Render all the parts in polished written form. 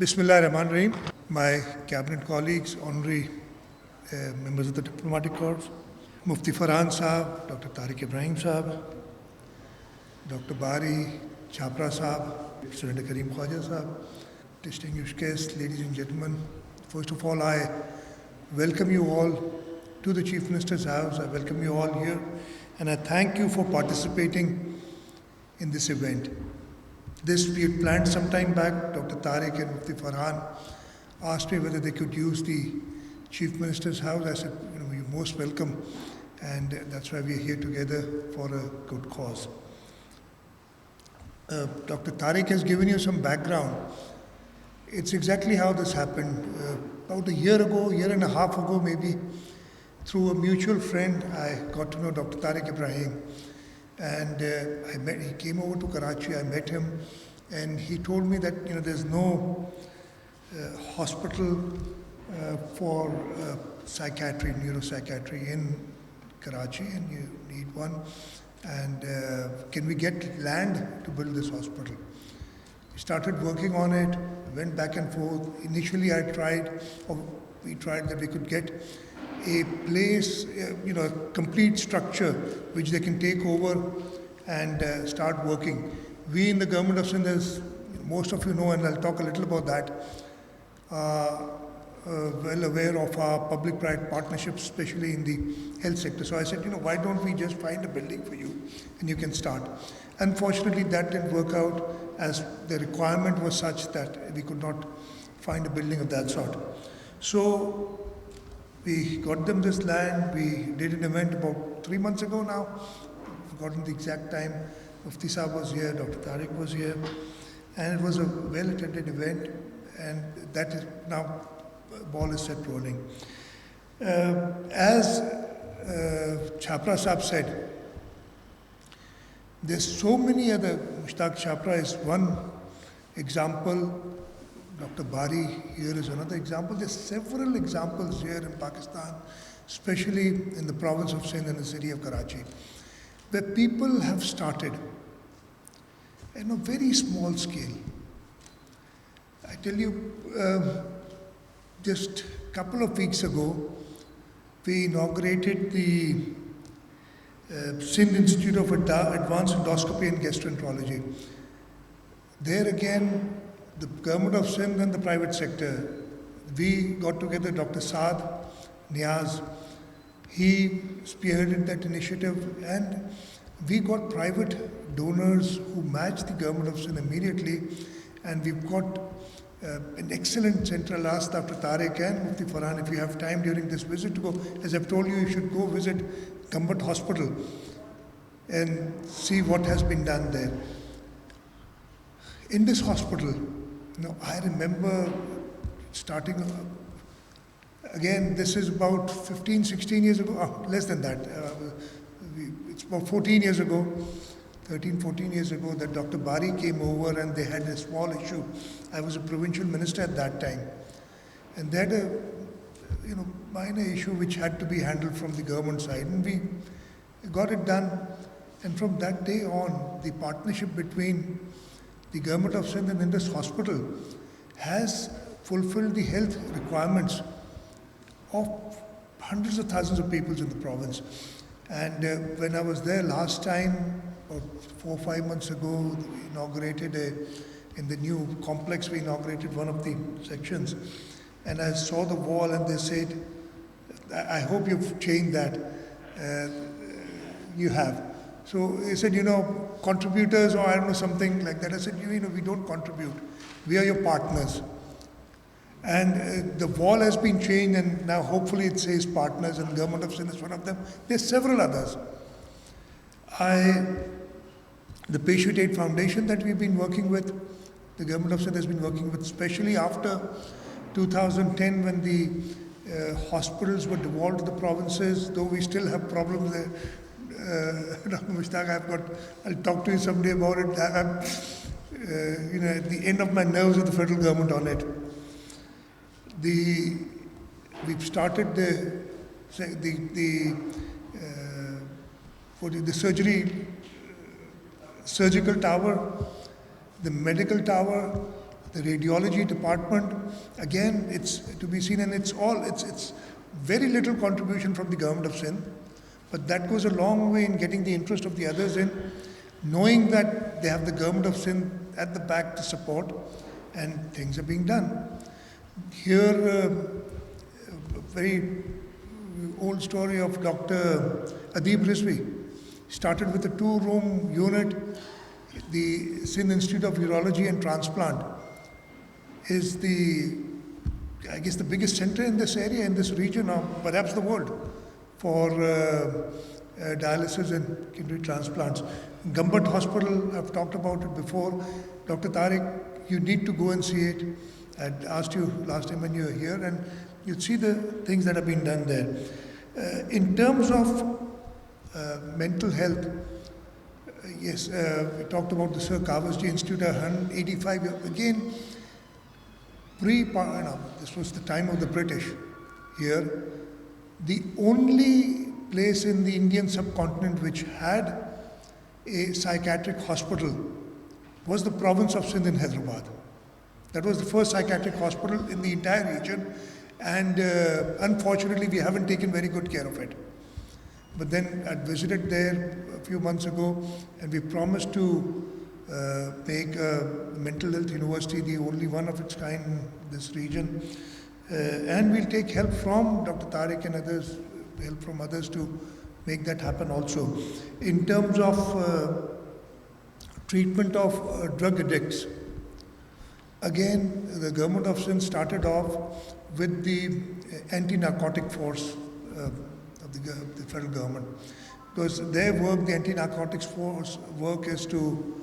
Bismillah Rahman Rahim. My cabinet colleagues, honorary members of the diplomatic corps, Mufti Farhan Sahab, Dr. Tariq Ibrahim Sahab, Dr. Bari Chapra Sahab, Surrender Kareem Khwaja Sahab, distinguished guests, ladies and gentlemen. First of all, I welcome you all to the Chief Minister's house. I welcome you all here and I thank you for participating in this event. This we had planned some time back. Dr. Tariq and Mufti Farhan asked me whether they could use the Chief Minister's house. I said, you're most welcome, and that's why we're here together for a good cause. Dr. Tariq has given you some background. It's exactly how this happened. About a year and a half ago maybe, through a mutual friend, I got to know Dr. Tariq Ibrahim. And he came over to Karachi, I met him, and he told me that there's no hospital for psychiatry, neuropsychiatry in Karachi, and you need one. And can we get land to build this hospital? We started working on it, went back and forth. Initially we tried that we could get a place, a complete structure which they can take over and start working. We in the government of Sindh, as most of you know, and I'll talk a little about that, are well aware of our public-private partnerships, especially in the health sector. So I said, why don't we just find a building for you and you can start. Unfortunately, that didn't work out as the requirement was such that we could not find a building of that sort. So we got them this land. We did an event about 3 months ago now. I've forgotten the exact time. Mufti Sahab was here, Dr. Tariq was here. And it was a well-attended event. And that is now, ball is set rolling. As Chapra Sahab said, there's so many other, Mushtaq Chapra is one example. Dr. Bari here is another example. There's several examples here in Pakistan, especially in the province of Sindh and the city of Karachi, where people have started in a very small scale. I tell you, just a couple of weeks ago, we inaugurated the Sindh Institute of Advanced Endoscopy and Gastroenterology. There again, the government of Sindh and the private sector, we got together, Dr. Saad Niaz, he spearheaded that initiative, and we got private donors who matched the government of Sindh immediately, and we've got an excellent center. I'll ask Dr. Tariq and Mufti Farhan, if you have time during this visit to go, as I've told you should go visit Banquet Hospital and see what has been done there. In this hospital, I remember starting, again, this is about 15, 16 years ago, less than that. It's about 14 years ago, 13, 14 years ago, that Dr. Bari came over and they had a small issue. I was a provincial minister at that time. And they had a minor issue which had to be handled from the government side. And we got it done. And from that day on, the partnership between the government of Sindh and Indus Hospital has fulfilled the health requirements of hundreds of thousands of people in the province. And when I was there last time, about 4 or 5 months ago, we inaugurated in the new complex, we inaugurated one of the sections. And I saw the wall and they said, I hope you've changed that. You have. So he said, contributors, or I don't know, something like that. I said, we don't contribute. We are your partners. And the wall has been changed, and now hopefully it says partners, and the government of Sindh is one of them. There's several others. The Patient Aid Foundation that we've been working with, the government of Sindh has been working with, especially after 2010 when the hospitals were devolved to the provinces, though we still have problems there. Dr. Mushtaq, I'll talk to you someday about it. I'm at the end of my nerves with the federal government on it. We've started the surgical tower, the medical tower, The radiology department, again, it's to be seen, and it's very little contribution from the government of Sindh, but that goes a long way in getting the interest of the others in, knowing that they have the government of Sindh at the back to support, and things are being done. Here, a very old story of Dr. Adib Rizvi. Started with a 2-room unit. The Sindh Institute of Urology and Transplant is the biggest center in this area, in this region, or perhaps the world, for dialysis and kidney transplants. Gambut Hospital, I've talked about it before. Dr. Tariq, you need to go and see it. I asked you last time when you were here, and you'd see the things that have been done there. In terms of mental health, yes, we talked about the Sir Kavasji Institute, 185 years. Again, this was the time of the British here. The only place in the Indian subcontinent which had a psychiatric hospital was the province of Sindh in Hyderabad. That was the first psychiatric hospital in the entire region, and unfortunately we haven't taken very good care of it. But then I visited there a few months ago, and we promised to make a mental health university, the only one of its kind in this region. And we'll take help from Dr. Tariq and others, help from others to make that happen also. In terms of treatment of drug addicts, again, the government of Sindh started off with the anti-narcotic force of the federal government. Because their work, the anti-narcotics force work, is to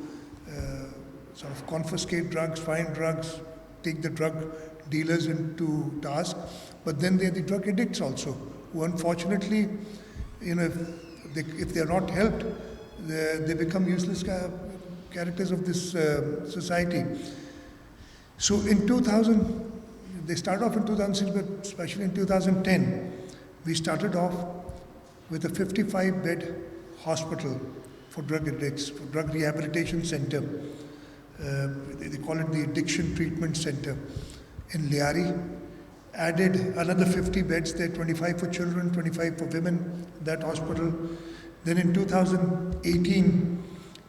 sort of confiscate drugs, find drugs, take the drug dealers into task. But then they're the drug addicts also, who unfortunately, if they're not helped, they become useless characters of this society. So in 2000, they started off in 2006, but especially in 2010, we started off with a 55-bed hospital for drug addicts, for drug rehabilitation center. They call it the Addiction Treatment Center in Liari. Added another 50 beds there, 25 for children, 25 for women, that hospital. Then in 2018,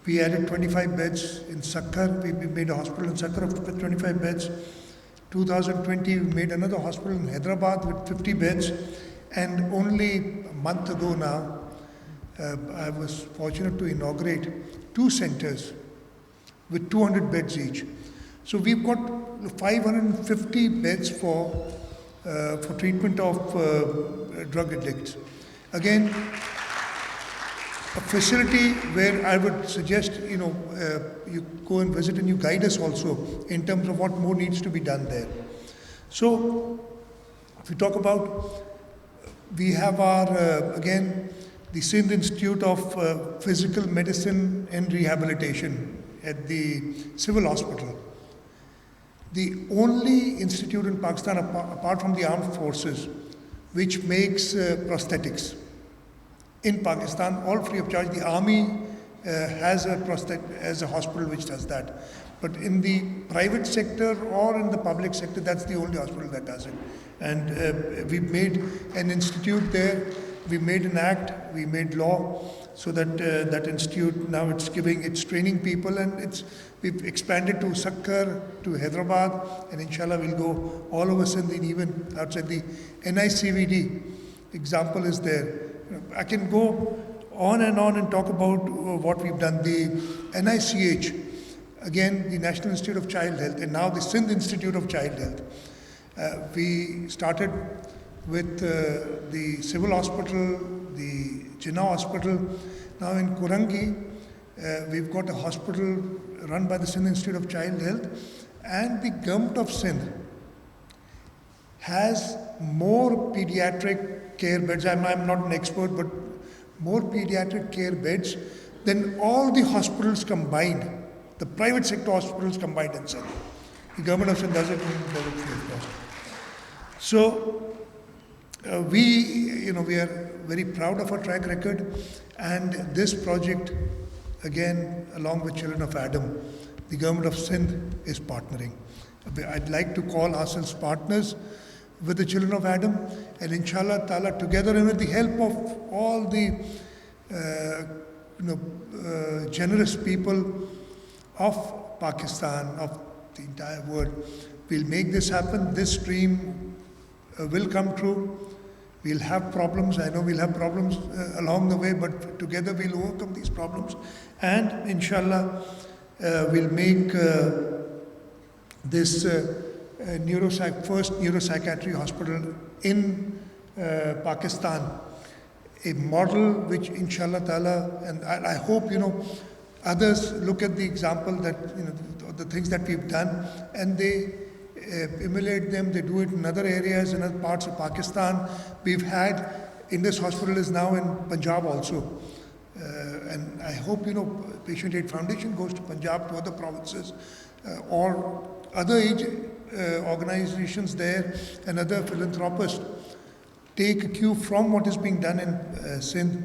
we added 25 beds in Sakkar. We made a hospital in Sakkar with 25 beds. 2020, we made another hospital in Hyderabad with 50 beds. And only a month ago now, I was fortunate to inaugurate 2 centers with 200 beds each. So we've got 550 beds for treatment of drug addicts. Again, a facility where I would suggest, you go and visit and you guide us also in terms of what more needs to be done there. So, if we talk about, we have our, again, the Sindh Institute of Physical Medicine and Rehabilitation at the Civil Hospital. The only institute in Pakistan, apart from the armed forces, which makes prosthetics. In Pakistan, all free of charge. The army has a hospital which does that. But in the private sector or in the public sector, that's the only hospital that does it. And we made an institute there. We made an act. We made law so that that institute now it's training people, and we've expanded to Sakkar, to Hyderabad, and inshallah we'll go all over Sindh, even outside the NICVD. Example is there. I can go on and talk about what we've done. The NICH, again, the National Institute of Child Health, and now the Sindh Institute of Child Health. We started with the Civil Hospital, the Jinnah Hospital. Now in Kurangi, we've got a hospital run by the Sindh Institute of Child Health, and the government of Sindh has more pediatric care beds. I'm not an expert, but more pediatric care beds than all the hospitals combined, the private sector hospitals combined in Sindh. The government of Sindh does it free of cost. So we are very proud of our track record, and this project, again, along with Children of Adam, the government of Sindh is partnering. I'd like to call ourselves partners with the children of Adam, and inshallah ta'ala together and with the help of all the generous people of Pakistan, of the entire world, we'll make this happen. This dream will come true. We'll have problems. I know we'll have problems along the way, but together we'll overcome these problems. And inshallah, we'll make this first neuropsychiatry hospital in Pakistan a model which inshallah ta'ala, and I hope, others look at the example that, the things that we've done and they emulate them, they do it in other areas, in other parts of Pakistan. We've had, Indus Hospital is now in Punjab also. And I hope, Patient Aid Foundation goes to Punjab, to other provinces, or other age organizations there and other philanthropists take a cue from what is being done in Sindh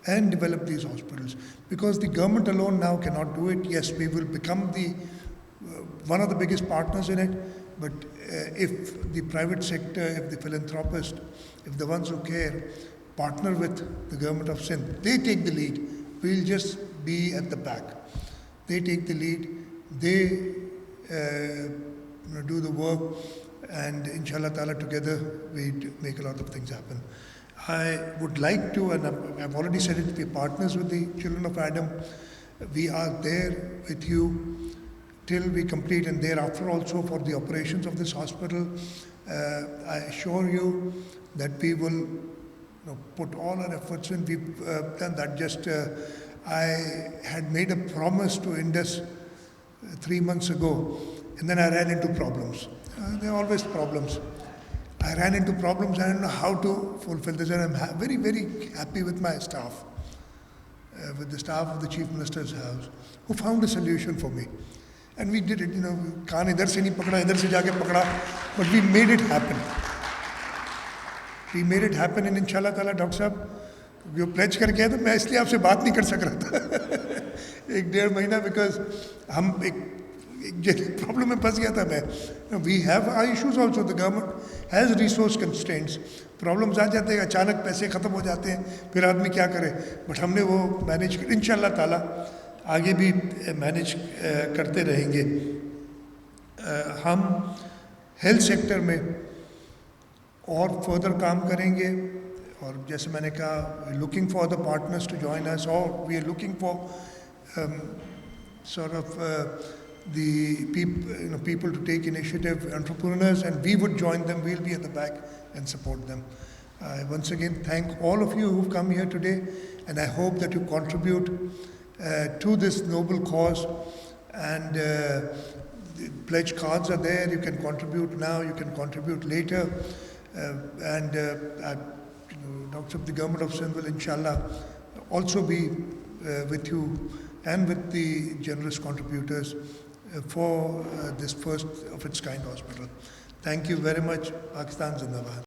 and develop these hospitals. Because the government alone now cannot do it. Yes, we will become one of the biggest partners in it, but if the private sector, if the philanthropists, if the ones who care, partner with the government of Sindh, they take the lead. We'll just be at the back. They take the lead, they do the work, and inshallah ta'ala together we make a lot of things happen. I would like to, and I've already said it, we're partners with the children of Adam. We are there with you till we complete, and thereafter also for the operations of this hospital. I assure you that we will put all our efforts in. We've done that. I had made a promise to Indus 3 months ago, and then I ran into problems. There are always problems. I ran into problems. I don't know how to fulfill this, and I'm very, very happy with my staff, with the staff of the Chief Minister's house, who found a solution for me. And we did it, kaan idhar se nahi pakda, idhar se jaake pakda, but we made it happen. We made it happen, and inshallah ta'ala, Dr. Sahab, जो pledge करके आया था, मैं इसलिए आपसे बात नहीं कर सक रहा था 1-1.5 महीना, बिकॉज हम एक प्रॉब्लम में फंस गया था मैं. We have our issues also. The government has resource constraints. Problems आ जाते हैं, अचानक पैसे ख़त्म हो जाते हैं, फिर आदमी क्या करे. बट हमने वो मैनेज कर, इंशाल्लाह ताला आगे भी मैनेज करते रहेंगे. हम हेल्थ सेक्टर में और फर्दर काम करेंगे, और जैसे मैंने कहा, looking for the partners to join us, और we are looking for sort of the people to take initiative, entrepreneurs, and we would join them. We'll be at the back and support them. I once again thank all of you who've come here today, and I hope that you contribute to this noble cause. And the pledge cards are there. You can contribute now, you can contribute later, and Dr. The government of Sindh will inshallah also be with you and with the generous contributors for this first of its kind hospital. Thank you very much. Pakistan Zindabad.